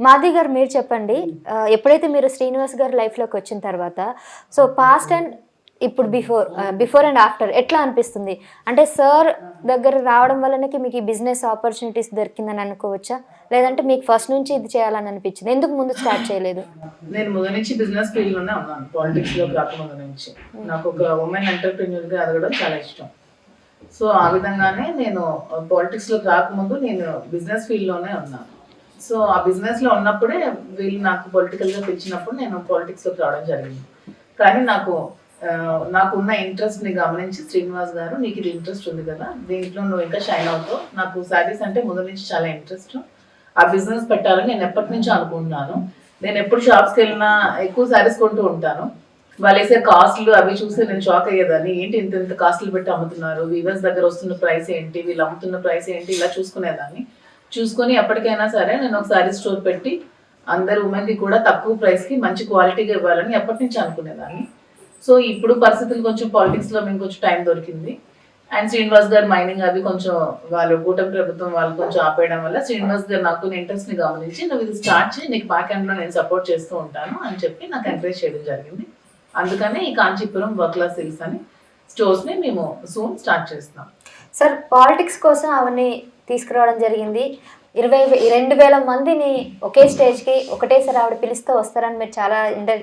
మాది గారు మీరు చెప్పండి. ఎప్పుడైతే మీరు శ్రీనివాస్ గారి లైఫ్‌లోకి వచ్చిన తర్వాత సో పాస్ట్ అండ్ ఇప్పుడు బిఫోర్ అండ్ ఆఫ్టర్ ఎట్లా అనిపిస్తుంది? అంటే సార్ దగ్గర రావడం వల్లనే మీకు ఈ బిజినెస్ ఆపర్చునిటీస్ దొరికిందని అనుకోవచ్చా? లేదంటే మీకు ఫస్ట్ నుంచి ఇది చేయాలని అనిపించింది? ఎందుకు ముందు స్టార్ట్ చేయలేదు? నేను ముందు నుంచి బిజినెస్ ఫీల్డ్ లోనే ఉన్నాను. పాలిటిక్స్ లో రాకముందు నుంచి నాకు ఒక ఉమెన్ ఎంటర్‌ప్రెన్యూర్ గా ఎదగడం చాలా ఇష్టం. సో ఆ విధంగానే నేను పాలిటిక్స్ లోకి రాకముందు నేను బిజినెస్ ఫీల్డ్ లోనే ఉన్నాను. సో ఆ బిజినెస్ లో ఉన్నప్పుడే వీళ్ళు నాకు పొలిటికల్ గా పిలిచినప్పుడు నేను పాలిటిక్స్ లోకి రావడం జరిగింది. కానీ నాకున్న ఇంట్రెస్ట్ ని గమనించి శ్రీనివాస్ గారు, నీకు ఇది ఇంట్రెస్ట్ ఉంది కదా, దీంట్లో నువ్వు ఇంకా షైన్ అవుతావు, నాకు శారీస్ అంటే ముందు నుంచి చాలా ఇంట్రెస్ట్, ఆ బిజినెస్ పెట్టాలని నేను ఎప్పటి నుంచో అనుకుంటున్నాను. నేను ఎప్పుడు షాప్స్కి వెళ్ళినా ఎక్కువ శారీస్ కొంటూ ఉంటాను. వాళ్ళు వేసే కాస్ట్లు అవి చూసి నేను షాక్ అయ్యేదాన్ని. ఏంటి ఇంత ఇంత కాస్ట్లు పెట్టి అమ్ముతున్నారు, వీవర్స్ దగ్గర వస్తున్న ప్రైస్ ఏంటి, వీళ్ళు అమ్ముతున్న ప్రైస్ ఏంటి, ఇలా చూసుకునేదాన్ని. చూసుకొని ఎప్పటికైనా సరే నేను ఒక శారీ స్టోర్ పెట్టి అందరు ఉమెన్కి కూడా తక్కువ ప్రైస్కి మంచి క్వాలిటీగా ఇవ్వాలని ఎప్పటి నుంచి అనుకునేదాన్ని. సో ఇప్పుడు పరిస్థితులు కొంచెం పాలిటిక్స్లో మేము కొంచెం టైం దొరికింది. అండ్ శ్రీనివాస్ గారు మైనింగ్ అవి కొంచెం వాళ్ళు కూటమి ప్రభుత్వం వాళ్ళు కొంచెం ఆపేయడం వల్ల శ్రీనివాస్ గారు నాకు ఇంట్రెస్ట్ని గమనించి నువ్వు ఇది స్టార్ట్ చేయి, నీకు బ్యాక్ ఎండ్లో నేను సపోర్ట్ చేస్తూ ఉంటాను అని చెప్పి నాకు ఎంకరేజ్ చేయడం జరిగింది. అందుకనే ఈ కాంచీపురం వర్క్లా సిల్క్స్ అని స్టోర్స్ని మేము సూన్ స్టార్ట్ చేస్తాం. సార్ పాలిటిక్స్ కోసం అవన్నీ తీసుకురావడం జరిగింది. 22,000 మందిని ఒకే స్టేజ్కి ఒకటేసారి ఆవిడ పిలిస్తే వస్తారని మీరు చాలా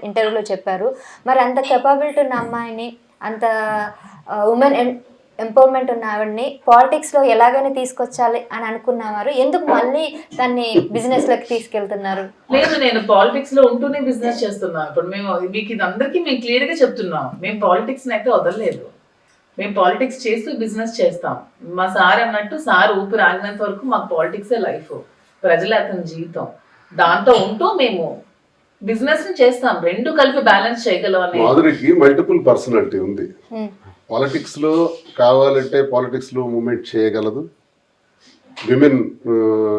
ఇంటర్వ్యూలో చెప్పారు. మరి అంత కెపాబిలిటీ ఉన్న అమ్మాయిని, అంత ఉమెన్ ఎంపవర్మెంట్ ఉన్న ఆవిడని పాలిటిక్స్లో ఎలాగైనా తీసుకొచ్చాలి అని అనుకున్నవారు ఎందుకు మళ్ళీ దాన్ని బిజినెస్లోకి తీసుకెళ్తున్నారు? లేదు, నేను పాలిటిక్స్లో ఉంటూనే బిజినెస్ చేస్తున్నాను. ఇప్పుడు మీకు ఇది అందరికీ మేము క్లియర్గా చెప్తున్నాం, మేము పాలిటిక్స్ని అయితే వదలలేదు. మేము పాలిటిక్స్ చేస్తూ బిజినెస్ చేస్తాం. మా సార్ అన్నట్టు సార్ ఊపిరి ఆగినంత వరకు మాకు పాలిటిక్సే లైఫ్, ప్రజలే అతని జీవితం. దాంతో ఉంటూ మేము బిజినెస్ ని చేస్తాం, రెండు కలిపి బ్యాలెన్స్ చేయగలం. మాధురికి మల్టిపుల్ పర్సనాలిటీ ఉంది. పాలిటిక్స్ లో కావాలంటే పాలిటిక్స్ లో మూమెంట్ చేయగలదు, విమెన్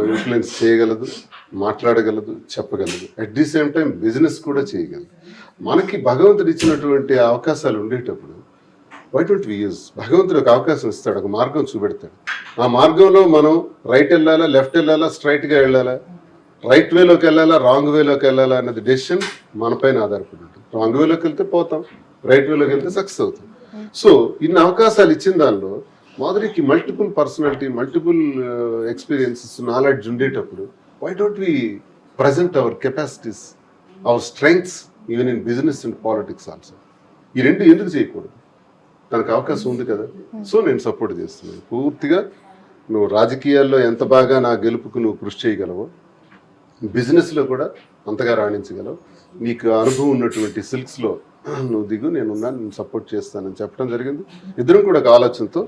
ఇన్ఫ్లుయెన్స్ చేయగలదు, మాట్లాడగలదు, చెప్పగలదు. At the same time business కూడా చేయగలదు. మనకి భగవంతుడు ఇచ్చినటువంటి అవకాశాలు ఉండేటప్పుడు వై డోంట్ వి యూజ్? భగవంతుడు ఒక అవకాశం ఇస్తాడు, ఒక మార్గం చూపెడతాడు. ఆ మార్గంలో మనం రైట్ వెళ్ళాలా, లెఫ్ట్ వెళ్ళాలా, స్ట్రైట్గా వెళ్ళాలా, రైట్ వేలోకి వెళ్ళాలా, రాంగ్ వేలోకి వెళ్ళాలా అన్నది డెసిషన్ మనపైన ఆధారపడి ఉంటుంది. రాంగ్ వేలోకి వెళ్తే పోతాం, రైట్ వేలోకి వెళ్తే సక్సెస్ అవుతాం. సో ఇన్ని అవకాశాలు ఇచ్చిన దానిలో మాధురికి multiple personality, multiple experiences, knowledge ఉండేటప్పుడు why don't we present our capacities, our strengths even in business and politics also? ఈ రెండు ఎందుకు చేయకూడదు? తనకు అవకాశం ఉంది కదా. సో నేను సపోర్ట్ చేస్తున్నాను పూర్తిగా. నువ్వు రాజకీయాల్లో ఎంత బాగా నా గెలుపుకు నువ్వు కృషి చేయగలవో, బిజినెస్లో కూడా అంతగా రాణించగలవు. నీకు అనుభవం ఉన్నటువంటి సిల్క్స్లో నువ్వు దిగు, నేనున్నాను, నేను సపోర్ట్ చేస్తానని చెప్పడం జరిగింది. ఇద్దరం కూడా ఒక ఆలోచనతో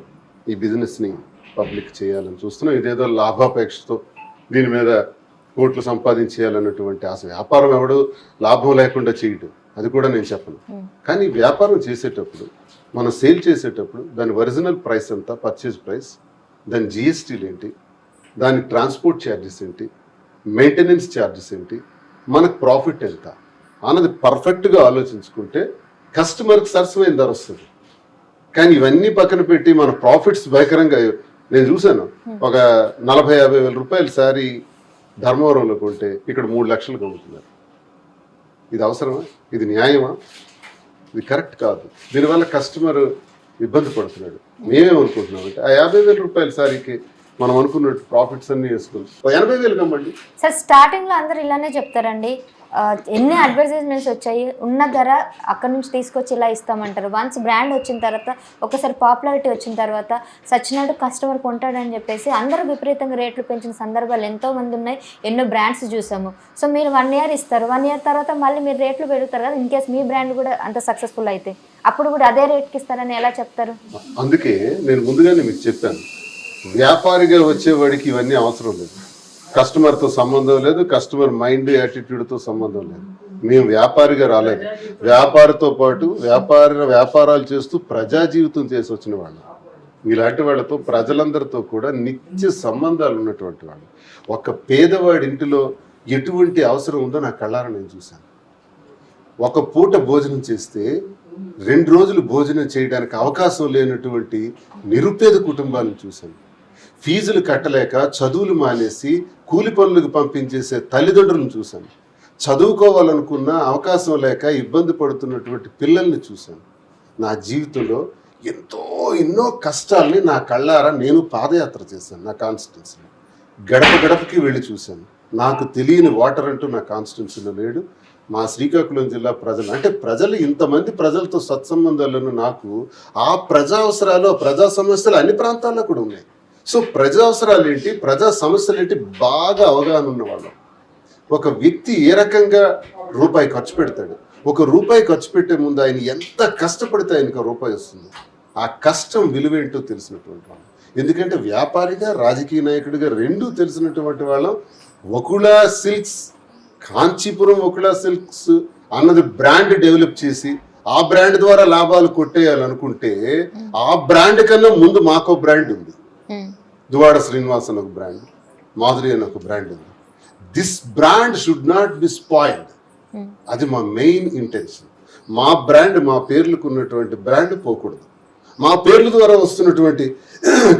ఈ బిజినెస్ని పబ్లిక్ చేయాలని చూస్తున్నాం. ఇదేదో లాభాపేక్షతో దీని మీద కోట్లు సంపాదించేయాలన్నటువంటి ఆశ. వ్యాపారం ఎవడు లాభం లేకుండా చేయడం, అది కూడా నేను చెప్పను. కానీ వ్యాపారం చేసేటప్పుడు, మనం సేల్ చేసేటప్పుడు దాని ఒరిజినల్ ప్రైస్ ఎంత, పర్చేజ్ ప్రైస్, దాని జిఎస్టీలు ఏంటి, దాని ట్రాన్స్పోర్ట్ ఛార్జెస్ ఏంటి, మెయింటెనెన్స్ ఛార్జెస్ ఏంటి, మనకు ప్రాఫిట్ ఎంత అన్నది పర్ఫెక్ట్గా ఆలోచించుకుంటే కస్టమర్కి సరసమైన ధర వస్తుంది. కానీ ఇవన్నీ పక్కన పెట్టి మన ప్రాఫిట్స్ భయంకరంగా, నేను చూశాను ఒక 40-50 వేల రూపాయల శారీ ధర్మవరంలో కొంటే ఇక్కడ 3 లక్షలకు అమ్ముతున్నారు. ఇది అవసరమా? ఇది న్యాయమా? ఇది కరెక్ట్ కాదు. దీనివల్ల కస్టమర్ ఇబ్బంది పడుతున్నాడు. మేమేమనుకుంటున్నాం అంటే ఆ 50,000 రూపాయల సారీకి మనం అనుకున్నట్టు ప్రాఫిట్స్ అన్ని వేసుకుంటాం, 80,000 కమ్మండి. సార్ స్టార్టింగ్లో అందరు ఇలానే చెప్తారండి, ఎన్ని అడ్వర్టైజ్మెంట్స్ వచ్చాయి, ఉన్న ధర అక్కడ నుంచి తీసుకొచ్చి ఇలా ఇస్తామంటారు. వన్స్ బ్రాండ్ వచ్చిన తర్వాత, ఒకసారి పాపులారిటీ వచ్చిన తర్వాత సచ్చినట్టు కస్టమర్ కొంటాడని చెప్పేసి అందరూ విపరీతంగా రేట్లు పెంచిన సందర్భాలు ఎంతో మంది ఉన్నాయి. ఎన్నో బ్రాండ్స్ చూసాము. సో మీరు 1 ఇయర్ ఇస్తారు, 1 ఇయర్ తర్వాత మళ్ళీ మీరు రేట్లు పెరుగుతారు కదా. ఇన్ కేస్ మీ బ్రాండ్ కూడా అంత సక్సెస్ఫుల్ అయితే అప్పుడు కూడా అదే రేట్కి ఇస్తారని ఎలా చెప్తారు? అందుకే నేను ముందుగానే మీకు చెప్పాను, వ్యాపారిగా వచ్చేవాడికి ఇవన్నీ అవసరం లేదు. కస్టమర్తో సంబంధం లేదు, కస్టమర్ మైండ్ యాటిట్యూడ్తో సంబంధం లేదు. మేము వ్యాపారిగా రాలేదు, వ్యాపారితో పాటు వ్యాపారాలు చేస్తూ ప్రజా జీవితం చేసి వచ్చిన వాళ్ళు. ఇలాంటి వాళ్ళతో ప్రజలందరితో కూడా నిత్య సంబంధాలు ఉన్నటువంటి వాళ్ళు. ఒక పేదవాడి ఇంటిలో ఎటువంటి అవసరం ఉందో నా కళ్ళారా నేను చూశాను. ఒక పూట భోజనం చేస్తే 2 రోజులు భోజనం చేయడానికి అవకాశం లేనటువంటి నిరుపేద కుటుంబాలను చూశాను. ఫీజులు కట్టలేక చదువులు మానేసి కూలి పనులకు పంపించేసే తల్లిదండ్రులను చూశాను. చదువుకోవాలనుకున్న అవకాశం లేక ఇబ్బంది పడుతున్నటువంటి పిల్లల్ని చూశాను. నా జీవితంలో ఎన్నో కష్టాలని నా కళ్ళారా నేను పాదయాత్ర చేశాను. నా కాన్స్టిట్యున్సీలో గడప గడపకి వెళ్ళి చూశాను. నాకు తెలియని వాటర్ అంటూ నా కాన్స్టిట్యున్సీలో లేడు. మా శ్రీకాకుళం జిల్లా ప్రజలు ఇంతమంది ప్రజలతో సత్సంబంధాలను నాకు ఆ ప్రజా అవసరాలు ప్రజా సమస్యలు అన్ని ప్రాంతాల్లో కూడా ఉన్నాయి. సో ప్రజా అవసరాలు ఏంటి, ప్రజా సమస్యలు ఏంటి బాగా అవగాహన ఉన్నవాళ్ళం. ఒక వ్యక్తి ఏ రకంగా రూపాయి ఖర్చు పెడతాడు, ఒక రూపాయి ఖర్చు పెట్టే ముందు ఆయన ఎంత కష్టపడితే ఆయనకు రూపాయి వస్తుంది, ఆ కష్టం విలువేంటో తెలిసినటువంటి వాళ్ళం. ఎందుకంటే వ్యాపారిగా రాజకీయ నాయకుడిగా రెండూ తెలిసినటువంటి వాళ్ళం. వకుళా సిల్క్స్, కాంచీపురం వకుళా సిల్క్స్ అన్నది బ్రాండ్ డెవలప్ చేసి ఆ బ్రాండ్ ద్వారా లాభాలు కొట్టేయాలనుకుంటే ఆ బ్రాండ్ కన్నా ముందు మాకో బ్రాండ్ ఉంది. దువాడ శ్రీనివాస్ అని ఒక బ్రాండ్, మాధురి అని ఒక బ్రాండ్ ఉంది. This brand should not be spoiled. అది మా మెయిన్ ఇంటెన్షన్. మా బ్రాండ్, మా పేర్లకు ఉన్నటువంటి బ్రాండ్ పోకూడదు. మా పేర్ల ద్వారా వస్తున్నటువంటి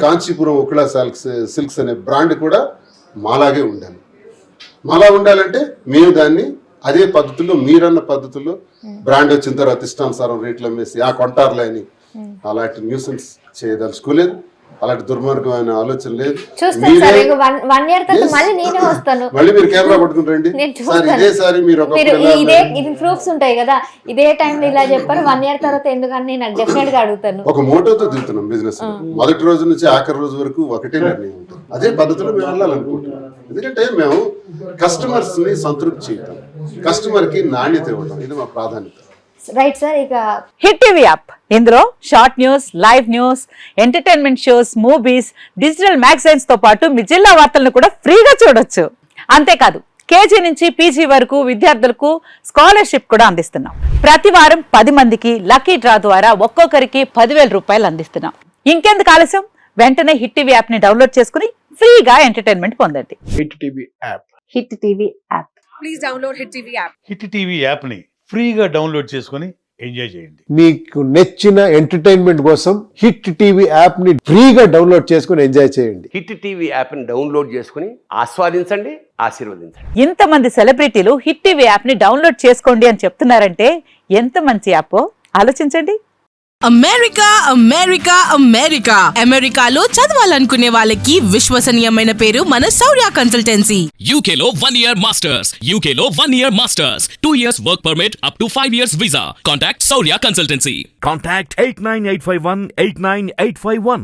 కాంచీపురం వకుళా సిల్క్స్ అనే బ్రాండ్ కూడా మాలాగే ఉండాలి. మాలా ఉండాలంటే మేము దాన్ని అదే పద్ధతుల్లో, మీరన్న పద్ధతుల్లో బ్రాండ్ వచ్చిన తర్వాత ఇష్టానుసారం రేట్లు అమ్మేసి ఆ కొంటారులే అని అలాంటి న్యూసెన్స్ చేయదలుచుకోలేదు. అలాంటి దుర్మార్గమైన ఆలోచన లేదు. మళ్ళీ మీరు కెమెరా పట్టుకుంటారండి సార్, ఇదేసారి మీరు ఇది ప్రూఫ్స్ ఉంటాయి కదా, ఇదే టైంలో ఇలా చెప్పారు, 1 year తర్వాత ఎందుకని నాకు డెఫినెట్ గా అడుగుతాను. ఒక మోటోతో దిగుతున్నాం బిజినెస్. మొదటి రోజు నుంచి ఆఖరి రోజు వరకు ఒకటే నిర్ణయం ఉంటుంది. అదే పద్ధతిలో మేము వెళ్ళాలనుకుంటున్నాం. ఎందుకంటే మేము కస్టమర్స్ ని సంతృప్తి చేయటం, కస్టమర్ కి నాణ్యత ఇవ్వడం, ఇది మా ప్రాధాన్యత. Right sir. ఇక హిట్ టీవీ యాప్, ఇందులో short news, live news, entertainment shows, movies, digital magazines తో పాటు మీ జిల్లా వార్తలను కూడా ఫ్రీగా చూడొచ్చు. అంతేకాదు కేజీ నుంచి పీజీ వరకు విద్యార్థులకు స్కాలర్షిప్ కూడా అందిస్తున్నాం. ప్రతి వారం 10 మందికి లక్కీ డ్రా ద్వారా ఒక్కొక్కరికి 10,000 రూపాయలు అందిస్తున్నాం. ఇంకెందుకు ఆలస్యం, వెంటనే హిట్ టీవీ యాప్ ని డౌన్లోడ్ చేసుకుని ఫ్రీగా ఎంటర్టైన్మెంట్ పొందండి. Hit TV app. Hit TV app. Please download hit TV app. Hit TV యాప్ని ఫ్రీగా డౌన్లోడ్ చేసుకొని ఎంజాయ్ చేయండి. మీకు నచ్చిన ఎంటర్టైన్మెంట్ కోసం హిట్ టీవీ యాప్ ని ఫ్రీగా డౌన్లోడ్ చేసుకొని ఎంజాయ్ చేయండి. హిట్ టీవీ యాప్ని డౌన్లోడ్ చేసుకుని ఆస్వాదించండి, ఆశీర్వదించండి. ఇంతమంది సెలబ్రిటీలు హిట్ టీవీ యాప్ ని డౌన్లోడ్ చేసుకోండి అని చెప్తున్నారంటే ఎంత మంచి యాప్ ఆలోచించండి. అమెరికా అమెరికా అమెరికా అమెరికాలో చదవాలనుకునే వాళ్ళకి విశ్వసనీయమైన పేరు మన శౌర్య కన్సల్టెన్సీ. UK లో 1 year masters. UK లో 1 year masters. 2 years work permit up to 5 years visa. Contact Saurya Consultancy. Contact 89851 89851.